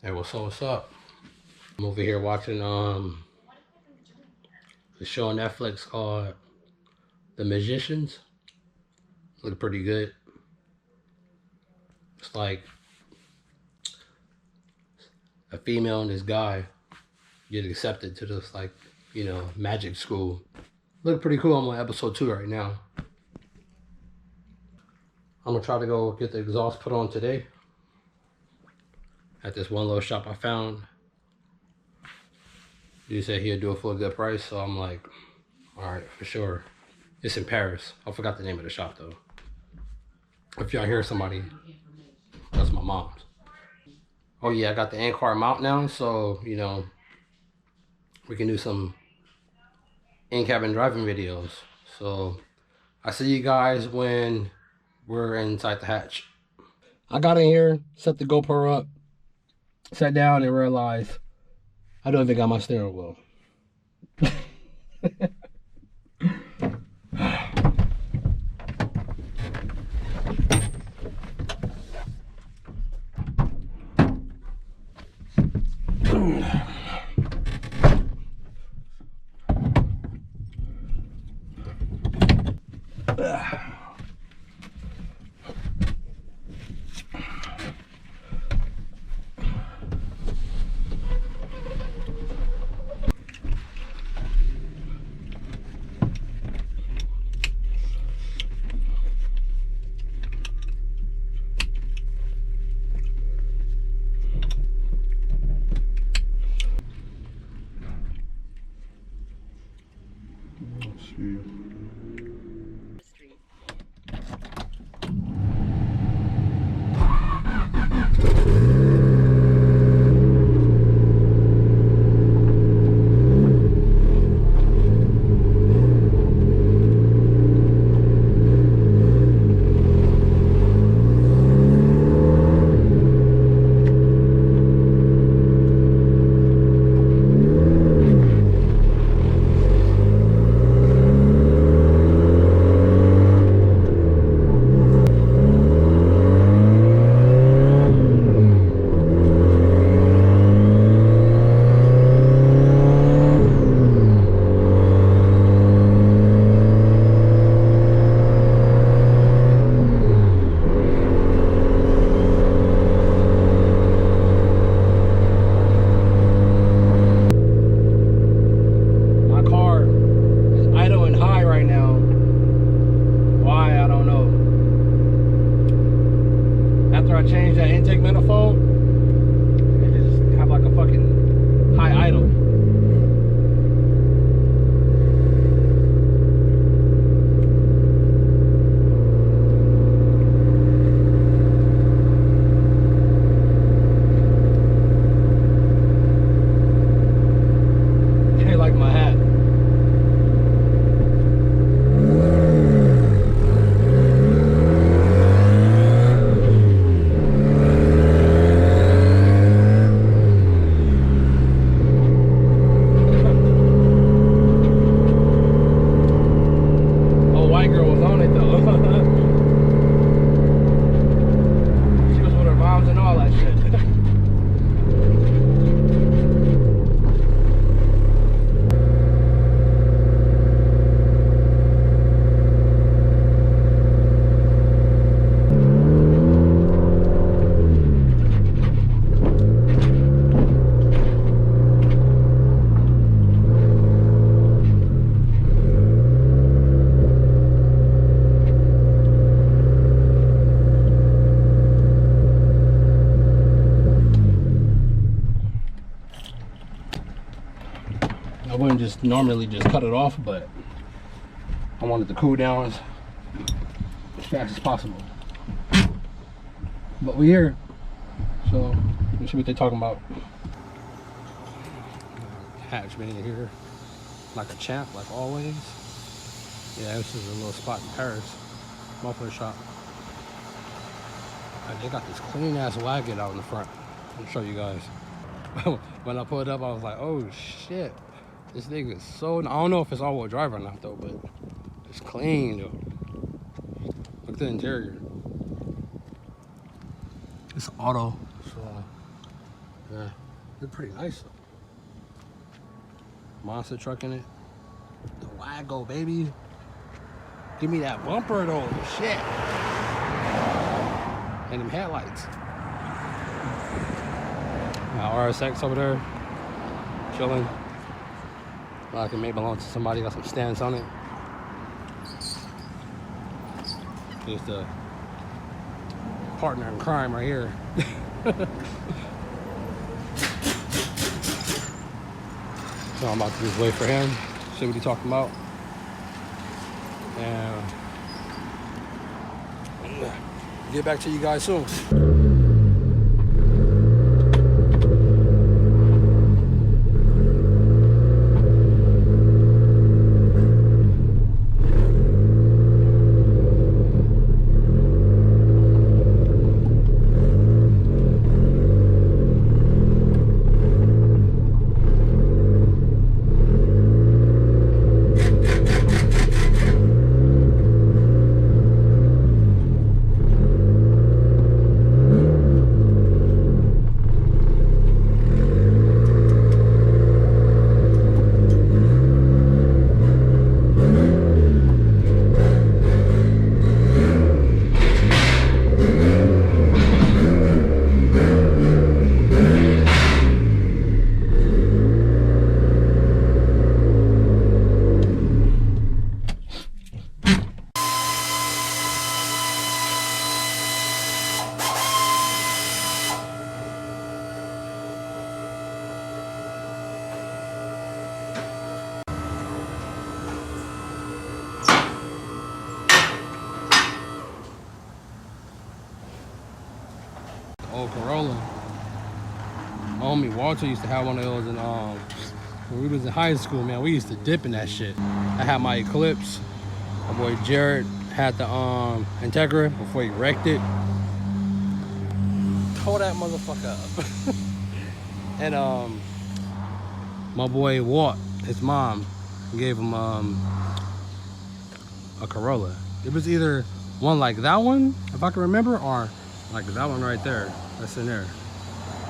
Hey, what's up? I'm over here watching the show on Netflix called The Magicians. Look pretty good. It's like a female and this guy get accepted to this magic school. Look pretty cool. I'm on episode 2 right now. I'm gonna try to go get the exhaust put on today at this one little shop I found. He said he'd do it for a good price, so I'm like, all right, for sure. It's in Paris. I forgot the name of the shop though. If y'all hear somebody, that's my mom's. Oh yeah, I got the in-car mount now, so we can do some in-cabin driving videos. So I see you guys when we're inside the hatch. I got in here, set the GoPro up, sat down and realized I don't even got my steering wheel. Change that intake manifold and just have like a fucking high idle. Hey, like my hat. I wouldn't just normally just cut it off, but I wanted to cool down as fast as possible. But we're here, so let's see what they're talking about. Hatch been in here like a champ, like always. Yeah, this is a little spot in Paris, muffler shop. And they got this clean ass wagon out in the front. I'll show you guys. When I pulled up, I was like, oh shit. This thing is so, I don't know if it's all-wheel drive or not though, but it's clean though. Look at the interior. It's auto, so Yeah, they're pretty nice though. Monster truck in it. The Wago, baby. Give me that bumper though. Shit. And them headlights. RSX over there. Chilling. Like it may belong to somebody. Got some stands on it. Just a partner in crime right here. So I'm about to just wait for him, see what he's talking about, and get back to you guys soon. Old Corolla. My homie Walter used to have one of those, and when we was in high school, man, we used to dip in that shit. I had my Eclipse. My boy Jared had the Integra before he wrecked it. Tore that motherfucker up. And my boy Walt, his mom, gave him a Corolla. It was either one like that one, if I can remember, or like that one right there. That's in there.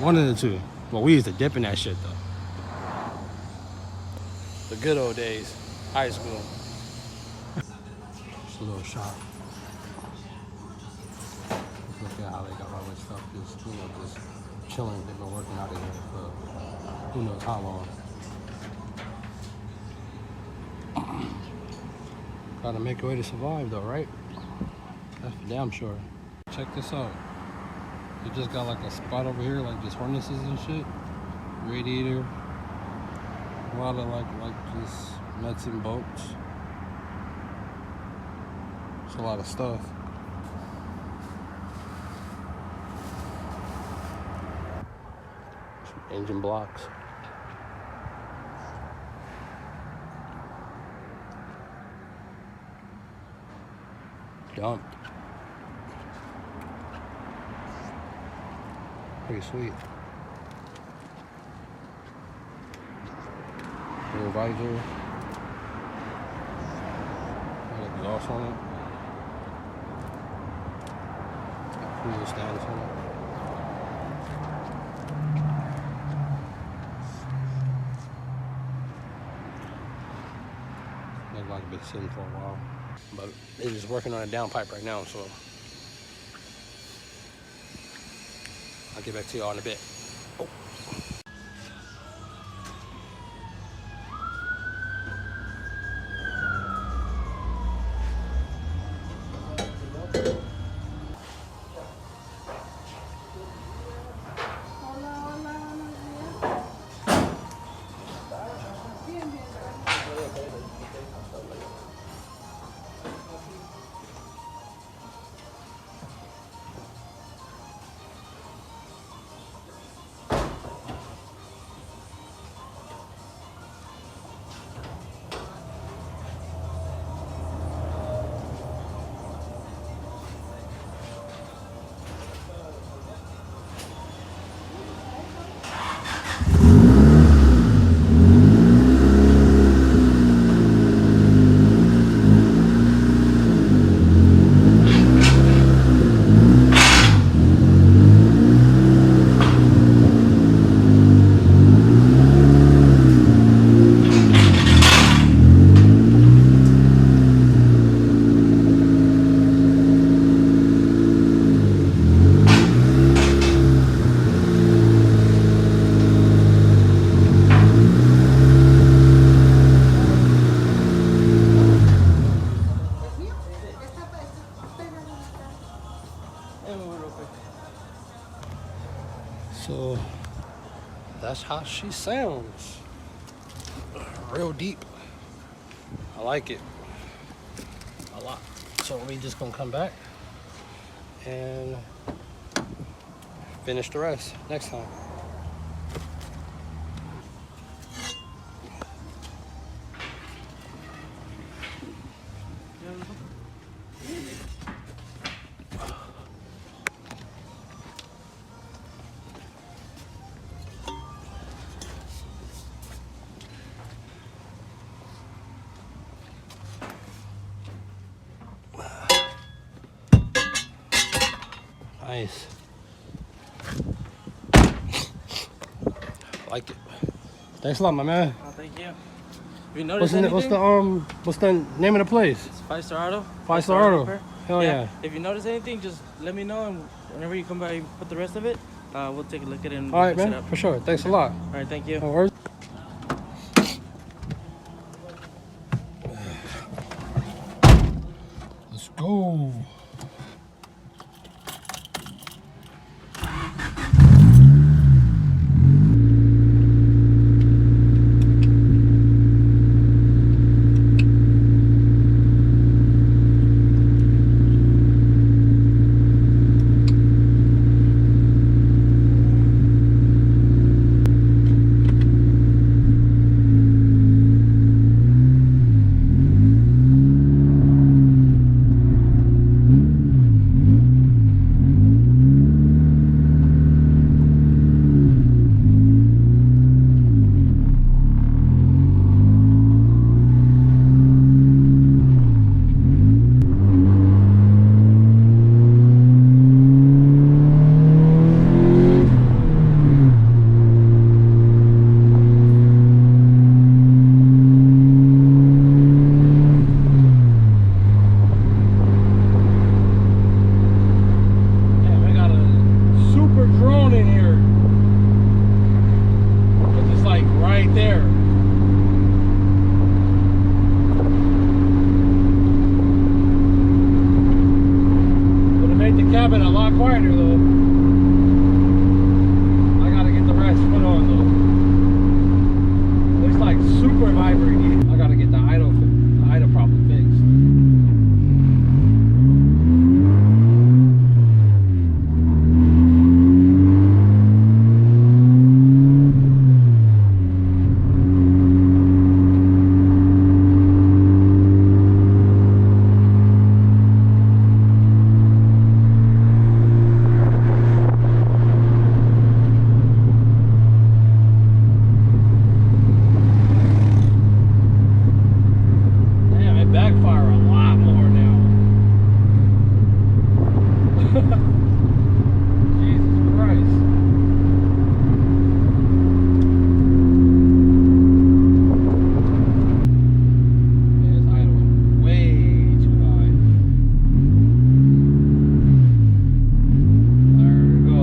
One of the two. Well, we used to dip in that shit though. The good old days. High school. Just a little shop. Just look at how they got all this stuff. Just, you know, just chilling. They've been working out of here for who knows how long. Gotta make a way to survive though, right? That's for damn sure. Check this out. They just got like a spot over here, like just harnesses and shit. Radiator. A lot of like just nuts and bolts. It's a lot of stuff. Some engine blocks. Dumped. Pretty sweet. Rear visor. Got exhaust on it. Got cooler stands on it. Looked like it's been sitting for a while. But they're just working on a downpipe right now, so I'll get back to y'all in a bit. Oh. that's how she sounds. Real deep. I like it a lot. So we just gonna come back and finish the rest next time. Nice. Like it. Thanks a lot, my man. Oh, thank you. Have you noticed anything? What's the name of the place? It's 5-Star Auto. 5-Star Auto. Hell yeah. If you notice anything, just let me know, and whenever you come by, you put the rest of it. We'll take a look at it. And all right, man. For sure. Thanks a lot. All right, thank you. No worries. Let's go. Cabin a lot quieter though. I gotta get the rest put on though. It's like super vibrating. I gotta get the idle problem fixed. Backfire a lot more now. Jesus Christ. Man, it's idling way too high. There we go.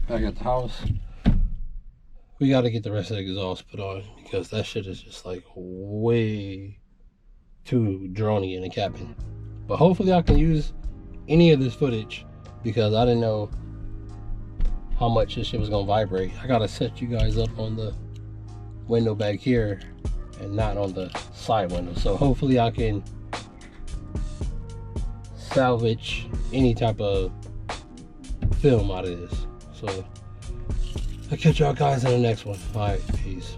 Back at the house, we got to get the rest of the exhaust put on because that shit is just like way too drony in the cabin. But hopefully I can use any of this footage because I didn't know how much this shit was gonna vibrate. I gotta set you guys up on the window back here and not on the side window, so hopefully I can salvage any type of film out of this. So I'll catch y'all guys in the next one. All right, peace.